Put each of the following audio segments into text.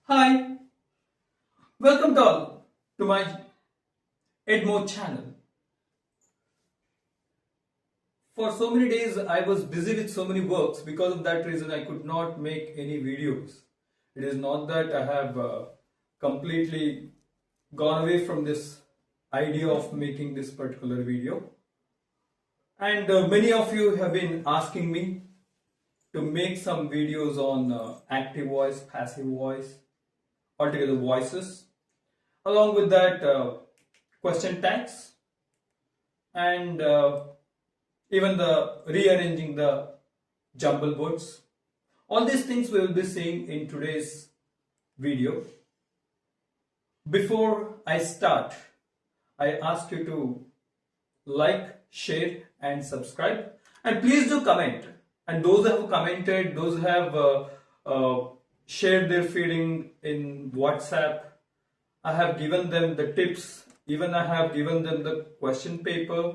Hi, welcome to all to my Edmo channel. For so many days I was busy with so many works. Because of that reason I could not make any videos. It is not that I have completely gone away from this idea of making this particular video. And many of you have been asking me to make some videos on active voice, passive voice, altogether voices. Along with that, question tags and even the rearranging the jumble words. All these things we will be seeing in today's video. Before I start, I ask you to like, share and subscribe, and please do comment. And those who have commented, those who have shared their feeling in WhatsApp, I have given them the tips, even I have given them the question paper,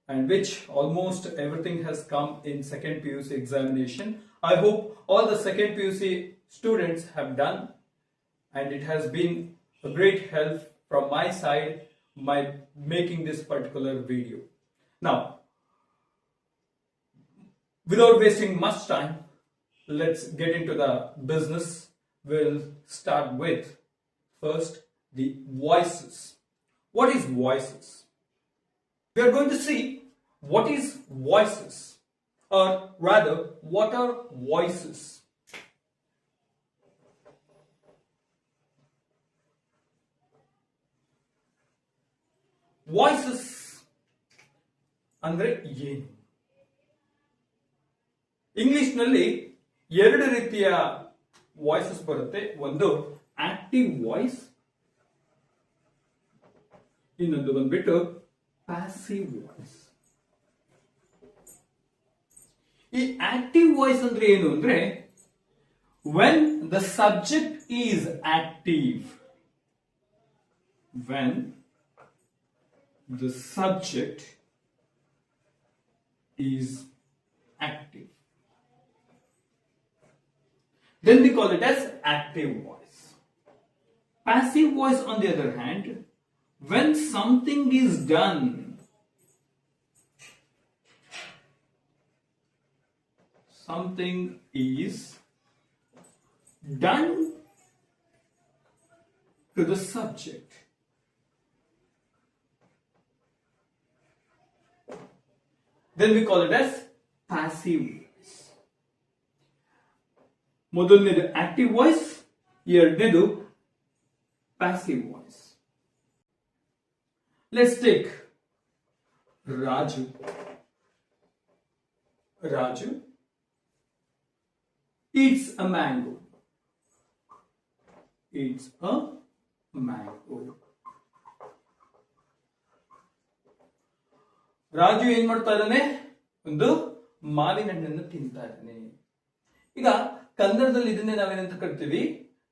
and which almost everything has come in second PUC examination. I hope all the second PUC students have done, and it has been a great help from my side by making this particular video. Now, without wasting much time, let's get into the business. We'll start with first the voices. What is voices? We are going to see what is voices, or rather what are voices. Voices ಅಂದ್ರೆ ಏನು? English ನಲ್ಲಿ ಎರಡು ರೀತಿಯ voices ಬರುತ್ತೆ. ಒಂದು active voice, ಇನ್ನೊಂದು ಬಂದ್ಬಿಟ್ಟು passive voice. ಈ ಆಕ್ಟಿವ್ ವಾಯ್ಸ್ ಅಂದ್ರೆ ಏನು ಅಂದ್ರೆ, when the subject is active, when the subject is active, then we call it as active voice. Passive voice, on the other hand, when something is done, something is done to the subject, then we call it as passive voice. ಮೊದಲನೇದು active voice, ಎರಡನೇದು passive voice. Let's take Raju. Raju eats a mango. Eats a mango. Raju ಏನ್ ಮಾಡ್ತಾ ಇದ್ದಾನೆ? ಒಂದು ಮಾವಿನ ಹಣ್ಣನ್ನು ತಿಂತಾ ಇದ್ದಾನೆ. ಈಗ ಕನ್ನಡದಲ್ಲಿ ಇದನ್ನೇ ನಾವೇನಂತ ಕರಿತೀವಿ?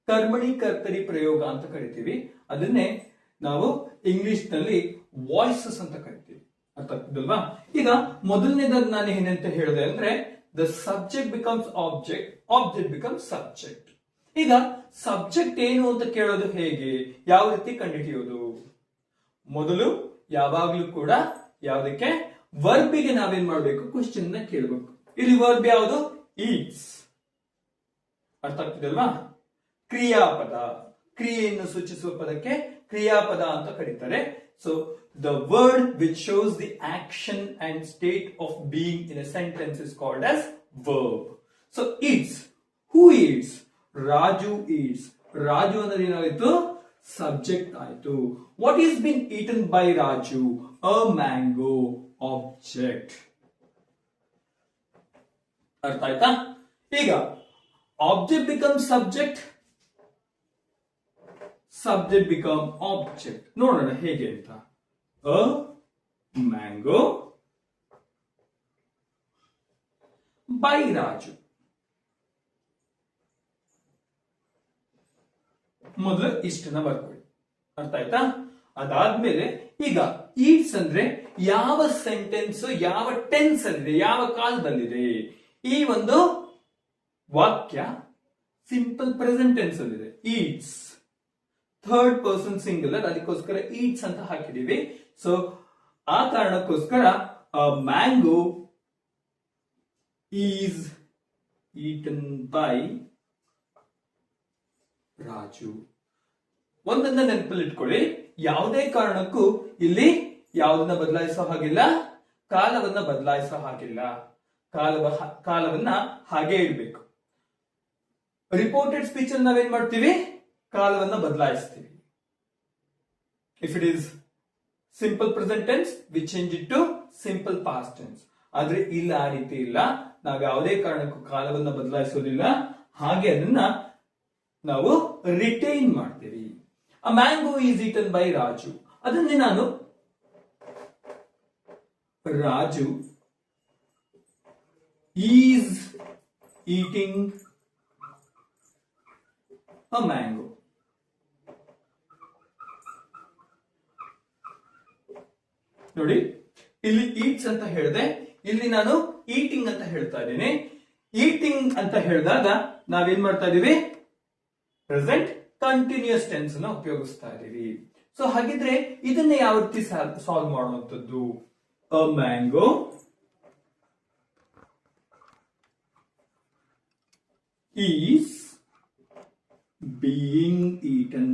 ಕರ್ಮಣಿ ಕರ್ತರಿ ಪ್ರಯೋಗ ಅಂತ ಕರಿತೀವಿ. ಅದನ್ನೇ ನಾವು ಇಂಗ್ಲಿಷ್ ನಲ್ಲಿ ವಾಯ್ಸಸ್ ಅಂತ ಕರಿತೀವಿ. ಅರ್ಥ ಆಗ್ತದಲ್ವಾ? ಈಗ ಮೊದಲನೇದಾಗಿ ನಾನು ಏನಂತ ಹೇಳಿದೆ ಅಂದ್ರೆ, the subject becomes object, object becomes subject. ಈಗ ಸಬ್ಜೆಕ್ಟ್ ಏನು ಅಂತ ಕೇಳೋದು ಹೇಗೆ? ಯಾವ ರೀತಿ ಕಂಡುಹಿಡಿಯೋದು? ಮೊದಲು ಯಾವಾಗ್ಲೂ ಕೂಡ ಯಾವುದಕ್ಕೆ ವರ್ಬಿಗೆ ನಾವೇನ್ ಮಾಡಬೇಕು? ಕ್ವಶನ್ ನ ಕೇಳಬೇಕು. ಇಲ್ಲಿ ವರ್ಬ್ ಯಾವುದು? ಈಟ್ಸ್. ಅರ್ಥ ಆಗ್ತಿದಲ್ವಾ? ಕ್ರಿಯಾಪದ, ಕ್ರಿಯೆಯನ್ನು ಸೂಚಿಸುವ ಪದಕ್ಕೆ ಕ್ರಿಯಾಪದ ಅಂತ ಕರೀತಾರೆ. So the word which shows the action and state of being in a sentence is called as verb. So eats. Who eats? Raju eats. Raju ಅಂದ್ರೆ ಏನಾಯಿತು? Subject ಆಯಿತು. What is being eaten by Raju? A mango. Object. ಅರ್ಥ ಆಯ್ತಾ? ಈಗ object becomes subject, subject become object. ನೋಡೋಣ ಹೇಗೆ ಅಂತ. A mango by Raju. ಮೊದಲು ಇಷ್ಟನ್ನ ಬರ್ಕೊಳ್ಳಿ. ಅರ್ಥ ಆಯ್ತಾ? ಅದಾದ್ಮೇಲೆ ಈಗ ಈಟ್ಸ್ ಅಂದ್ರೆ ಯಾವ ಸೆಂಟೆನ್ಸ್, ಯಾವ ಟೆನ್ಸ್ ಅಲ್ಲಿದೆ, ಯಾವ ಕಾಲದಲ್ಲಿದೆ? ಈ ಒಂದು ವಾಕ್ಯ ಸಿಂಪಲ್ ಪ್ರೆಸೆಂಟ್ ಟೆನ್ಸ್ ಅಲ್ಲಿದೆ. ಈಟ್ಸ್ ಥರ್ಡ್ ಪರ್ಸನ್ ಸಿಂಗುಲರ್, ಅದಕ್ಕೋಸ್ಕರ ಈಟ್ಸ್ ಅಂತ ಹಾಕಿದೀವಿ. ಸೊ ಆ ಕಾರಣಕ್ಕೋಸ್ಕರ mango is eaten by Raju. ಒಂದನ್ನ ನೆನಪಲ್ಲಿ ಇಟ್ಕೊಳ್ಳಿ, ಯಾವುದೇ ಕಾರಣಕ್ಕೂ ಇಲ್ಲಿ ಯಾವುದನ್ನ ಬದಲಾಯಿಸೋ ಹಾಗಿಲ್ಲ, ಕಾಲವನ್ನ ಬದಲಾಯಿಸೋ ಹಾಗಿಲ್ಲ. ಕಾಲವನ್ನ ಹಾಗೆ ಇಡಬೇಕು. ರಿಪೋರ್ಟೆಡ್ ಸ್ಪೀಚ್ ಅಲ್ಲಿ ನಾವೇನ್ ಮಾಡ್ತೀವಿ, ಕಾಲವನ್ನ ಬದಲಾಯಿಸ್ತೀವಿ. If it is simple present tense we change it to simple past tense. ಆದ್ರೆ ಇಲ್ಲ, ಆ ರೀತಿ ಇಲ್ಲ. ನಾವು ಯಾವುದೇ ಕಾರಣಕ್ಕೂ ಕಾಲವನ್ನ ಬದಲಾಯಿಸೋದಿಲ್ಲ, ಹಾಗೆ ಅದನ್ನ ನಾವು ರಿಟೈನ್ ಮಾಡ್ತೀವಿ. A mango is eaten by Raju. ಅದನ್ನೇ ನಾನು Raju is eating a mango. ನೋಡಿ, ಇಲ್ಲಿ ಈಟ್ಸ್ ಅಂತ ಹೇಳಿದೆ, ಇಲ್ಲಿ ನಾನು ಈಟಿಂಗ್ ಅಂತ ಹೇಳ್ತಾ ಇದ್ದೀನಿ. ಈಟಿಂಗ್ ಅಂತ ಹೇಳಿದಾಗ ನಾವೇನ್ ಮಾಡ್ತಾ ಇದೀವಿ, ಪ್ರೆಸೆಂಟ್ ಕಂಟಿನ್ಯೂಸ್ ಟೆನ್ಸ್ ಅನ್ನ ಉಪಯೋಗಿಸ್ತಾ ಇದೀವಿ. ಸೊ ಹಾಗಿದ್ರೆ ಇದನ್ನ ಯಾವ ರೀತಿ ಸಾಲ್ವ್ ಮಾಡುವಂತದ್ದು? A mango is being eaten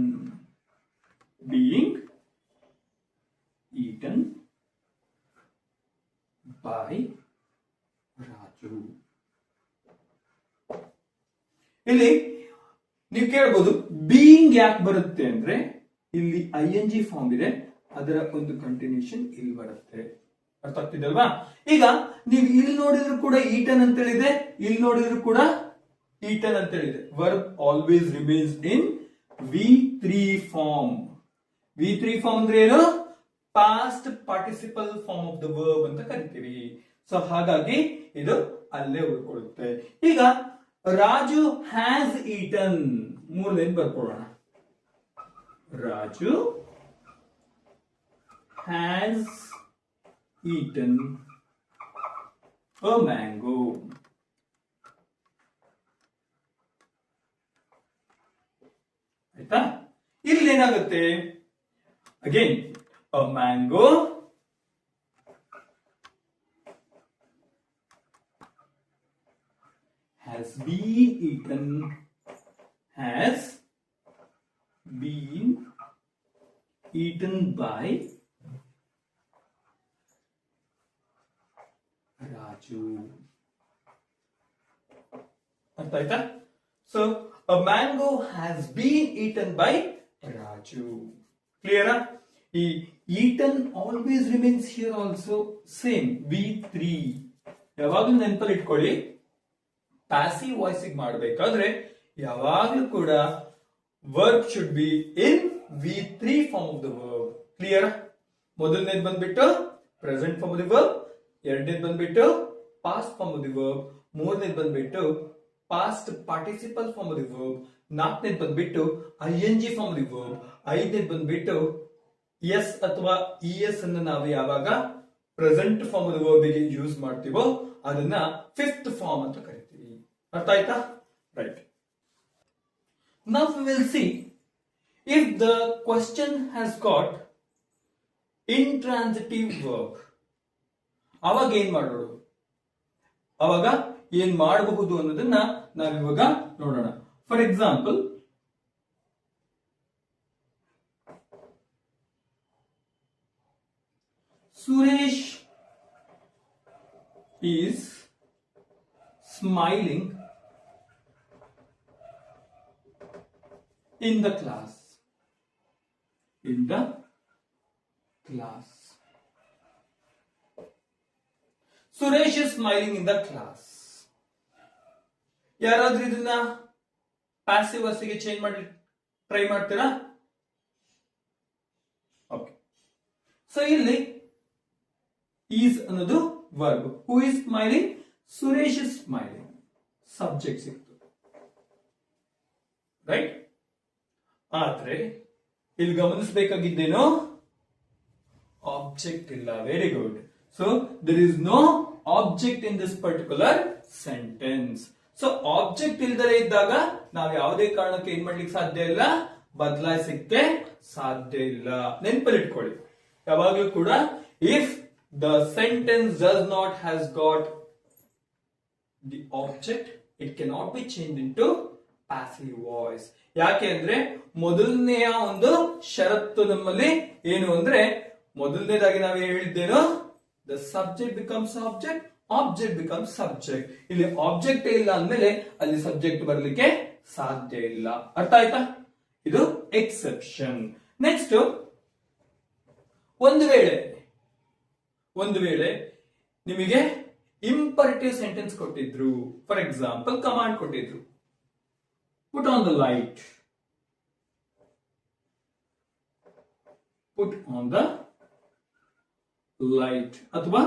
by Raju. ಇಲ್ಲಿ ನೀವು ಕೇಳಬಹುದು ಬೀಯಿಂಗ್ ಯಾಕೆ ಬರುತ್ತೆ ಅಂದ್ರೆ, ಇಲ್ಲಿ ING ಫಾರ್ಮ್ ಇದೆ, ಅದರ ಒಂದು ಕಂಟಿನ್ಯೂಷನ್ ಇಲ್ಲಿ ಬರುತ್ತೆ. ಅರ್ಥ ಆಗ್ತಿದಲ್ವಾ? ಈಗ ನೀವು ಇಲ್ಲಿ ನೋಡಿದ್ರು ಕೂಡ ಈಟನ್ ಅಂತ ಹೇಳಿದೆ, ಇಲ್ಲಿ ನೋಡಿದ್ರು ಕೂಡ ಈಟನ್ ಅಂತ ಹೇಳಿದೆ. Verb always remains in V3 form. V3 form ಅಂದ್ರೆ ಏನು? Past participle form of the verb ಅಂತ ಕರಿತೀವಿ. ಸೊ ಹಾಗಾಗಿ ಇದು ಅಲ್ಲೇ ಉಳ್ಕೊಳ್ಳುತ್ತೆ. ಈಗ ರಾಜು ಹ್ಯಾಸ್ ಈಟನ್, ಮೂರನೇದು ಬರ್ಕೊಳ್ಳೋಣ. Raju has eaten a mango. ಆಯ್ತಾ? ಇಲ್ಲಿ ಏನಾಗುತ್ತೆ? Again a mango has been eaten by Raju. ಅರ್ಥ ಆಯ್ತಾ? So a mango has been eaten by Raju. Clear? ಈ eaten always remains here also same V3. ಯಾವಾಗಲೂ ನೆನಪಲ್ಲಿ ಇಟ್ಕೊಳ್ಳಿ, ಪ್ಯಾಸಿವ್ ವಾಯ್ಸ್ ಮಾಡಬೇಕಾದ್ರೆ ಯಾವಾಗಲೂ ಕೂಡ verb should be in V3 form of the verb. Clear? ಮೊದಲನೇದು ಬಂದ್ಬಿಟ್ಟು present form of the verb, ಎರಡನೇದು ಬಂದ್ಬಿಟ್ಟು past form of the verb, ಮೂರನೇದು ಬಂದ್ಬಿಟ್ಟು past participle form of the verb, ನಾಲ್ಕನೇದು ಬಂದ್ಬಿಟ್ಟು ING form of the verb, ಐದನೇದು ಬಂದ್ಬಿಟ್ಟು ಎಸ್ ಅಥವಾ ES ಅನ್ನು ನಾವು ಯಾವಾಗ present form of the verb ಗೆ ಯೂಸ್ ಮಾಡ್ತೀವೋ ಅದನ್ನ ಫಿಫ್ತ್ ಫಾರ್ಮ್ ಅಂತ ಕರಿತೀವಿ. ಅರ್ಥ ಆಯ್ತಾ? Right. Now we will see if the question has got intransitive verb. ಅವಾಗ ಏನ್ ಮಾಡೋದು, ಅವಾಗ ಏನ್ ಮಾಡಬಹುದು ಅನ್ನೋದನ್ನ ನಾವಿವಾಗ ನೋಡೋಣ. For example, Suresh is smiling in the class. Suresh is smiling in the class. ಯಾರಾದ್ರೂ ಇದನ್ನ ಪ್ಯಾಸಿವ್ ವಾಯ್ಸ್ ಗೆ ಚೇಂಜ್ ಮಾಡಿ ಟ್ರೈ ಮಾಡ್ತೀರಾ? ಓಕೆ. ಸೊ ಇಲ್ಲಿ ಈಸ್ ಅನ್ನೋದು verb. Who is smiling? Suresh is smiling. Subject ಸಿಕ್ತು. ರೈಟ್? ಆದ್ರೆ ಇಲ್ಲಿ ಗಮನಿಸಬೇಕಾಗಿದ್ದೇನು? ಆಬ್ಜೆಕ್ಟ್ ಇಲ್ಲ. Very good. So there is no object in this particular sentence. So object ಇಲ್ದರೆ ಇದ್ದಾಗ ನಾವು ಯಾವುದೇ ಕಾರಣಕ್ಕೆ ಏನ್ ಮಾಡ್ಲಿಕ್ಕೆ ಸಾಧ್ಯ ಇಲ್ಲ, ಬದಲಾಯಿಸಕ್ಕೆ ಸಾಧ್ಯ ಇಲ್ಲ. ನೆನಪಲ್ಲಿ ಇಟ್ಕೊಳ್ಳಿ ಯಾವಾಗ್ಲೂ ಕೂಡ, if the sentence does not has got the object it cannot be change into passive voice. ಯಾಕೆ ಅಂದ್ರೆ ಮೊದಲನೆಯ ಒಂದು ಷರತ್ತು ನಮ್ಮಲ್ಲಿ ಏನು ಅಂದ್ರೆ, ಮೊದಲನೇದಾಗಿ ನಾವು ಹೇಳಿದ್ದೇನು, the subject becomes object, object becomes subject. ಇಲ್ಲಿ ಆಬ್ಜೆಕ್ಟ್ ಇಲ್ಲ ಅಂದ್ಮೇಲೆ ಅಲ್ಲಿ ಸಬ್ಜೆಕ್ಟ್ ಬರ್ಲಿಕ್ಕೆ ಸಾಧ್ಯ ಇಲ್ಲ. ಅರ್ಥ ಆಯ್ತಾ? ಇದು ಎಕ್ಸೆಪ್ಷನ್. ನೆಕ್ಸ್ಟ್, ಒಂದು ವೇಳೆ ನಿಮಗೆ ಇಂಪರೇಟಿವ್ ಸೆಂಟೆನ್ಸ್ ಕೊಟ್ಟಿದ್ರು, ಫಾರ್ ಎಕ್ಸಾಂಪಲ್ ಕಮಾಂಡ್ ಕೊಟ್ಟಿದ್ರು, put on the light, put on the light ಅಥವಾ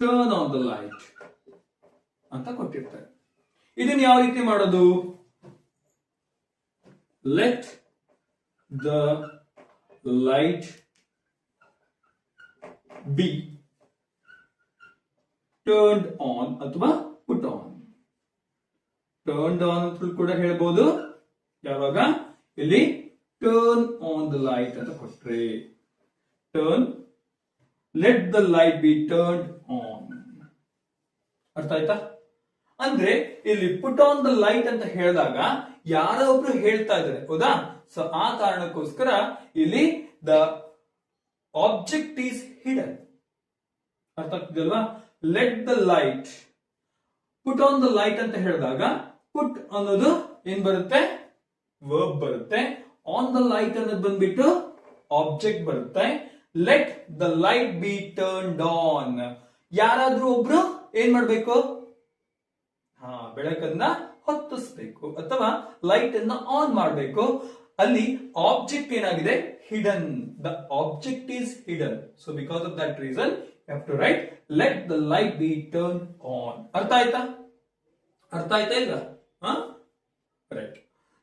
turn on the light ಅಂತ ಕೊಟ್ಟಿರ್ತಾರೆ. ಇದನ್ನ ಯಾವ ರೀತಿ ಮಾಡೋದು? let the light be turned on ಅಥವಾ put on. turned on ಅಂತ ಕೂಡ ಹೇಳ್ಬೋದು. ಯಾವಾಗ ಇಲ್ಲಿ turn on the light ಅಂತ ಕೊಟ್ರೆ, let the light be turned on. ಅರ್ಥ ಆಯ್ತಾ? ಅಂದ್ರೆ ಇಲ್ಲಿ put on the light ಅಂತ ಹೇಳಿದಾಗ ಯಾರೋ ಒಬ್ರು ಹೇಳ್ತಾ ಇದ್ದಾರೆ, ಹೌದಾ? ಸೊ ಆ ಕಾರಣಕ್ಕೋಸ್ಕರ ಇಲ್ಲಿ the object is hidden. ಅರ್ಥ ಆಗ್ತಿದಲ್ವಾ? let the light, put on the light ಅಂತ ಹೇಳಿದಾಗ put ಅನ್ನೋದು ಏನ್ ಬರುತ್ತೆ, ವರ್ಬ್ ಬರುತ್ತೆ. ಆನ್ ದ ಲೈಟ್ ಅನ್ನೋದು ಬಂದ್ಬಿಟ್ಟು ಆಬ್ಜೆಕ್ಟ್ ಬರುತ್ತೆ. Let the light B turned on. ಯಾರಾದ್ರೂ ಒಬ್ರು ಏನ್ ಮಾಡ್ಬೇಕು, ಬೆಳಕನ್ನ ಹೊತ್ತಿಸ್ಬೇಕು ಅಥವಾ ಲೈಟ್ ಅನ್ನ ಆನ್ ಮಾಡಬೇಕು. ಅಲ್ಲಿ ಆಬ್ಜೆಕ್ಟ್ ಏನಾಗಿದೆ, hidden. The object is hidden. So because of that reason you have to write let the light be turn on. ಅರ್ಥ ಆಯ್ತಾ? ಅರ್ಥ ಆಯ್ತಾ ಇಲ್ಲ? ರೈಟ್.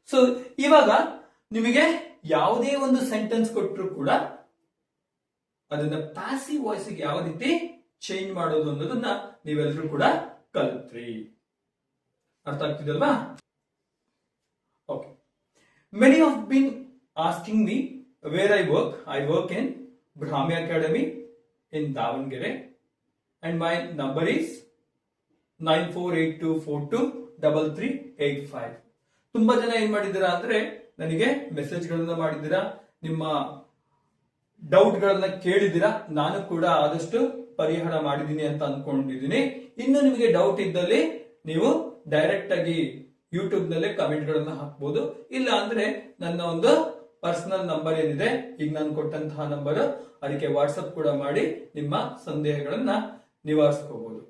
ಸೊ ಇವಾಗ ನಿಮಗೆ ಯಾವುದೇ ಒಂದು ಸೆಂಟೆನ್ಸ್ ಕೊಟ್ಟರು ಕೂಡ ಅದನ್ನ ಪ್ಯಾಸಿವ್ ವಾಯ್ಸ್ ಗೆ ಯಾವ ರೀತಿ ಚೇಂಜ್ ಮಾಡೋದು ಅನ್ನೋದನ್ನ ನೀವೆಲ್ಲರೂ ಕೂಡ ಕಲಿತ್ರಿ. ಅರ್ಥ ಆಗ್ತಿದಲ್ವಾ? Okay. Many of bin asking me where I work. I work in Brahmi academy in Davanagere and my number is 9482423385. ತುಂಬಾ ಜನ ಏನ್ ಮಾಡಿದ್ದೀರಾ ಅಂದ್ರೆ ನನಗೆ ಮೆಸೇಜ್ ಗಳನ್ನ ಮಾಡಿದ್ದೀರಾ, ನಿಮ್ಮ ಡೌಟ್ ಗಳನ್ನ ಕೇಳಿದ್ದೀರಾ. ನಾನು ಕೂಡ ಆದಷ್ಟು ಪರಿಹಾರ ಮಾಡಿದ್ದೀನಿ ಅಂತ ಅನ್ಕೊಂಡಿದ್ದೀನಿ. ಇನ್ನು ನಿಮಗೆ ಡೌಟ್ ಇದ್ದಲ್ಲಿ ನೀವು ಡೈರೆಕ್ಟ್ ಆಗಿ ಯೂಟ್ಯೂಬ್ ನಲ್ಲಿ ಕಮೆಂಟ್ ಗಳನ್ನ ಹಾಕ್ಬೋದು. ಇಲ್ಲ ಅಂದ್ರೆ ನನ್ನ ಒಂದು ಪರ್ಸನಲ್ ನಂಬರ್ ಏನಿದೆ, ಈಗ ನಾನು ಕೊಟ್ಟಂತಹ ನಂಬರ್, ಅದಕ್ಕೆ ವಾಟ್ಸ್ಆಪ್ ಕೂಡ ಮಾಡಿ ನಿಮ್ಮ ಸಂದೇಹಗಳನ್ನ ನಿವಾರಿಸ್ಕೋಬಹುದು.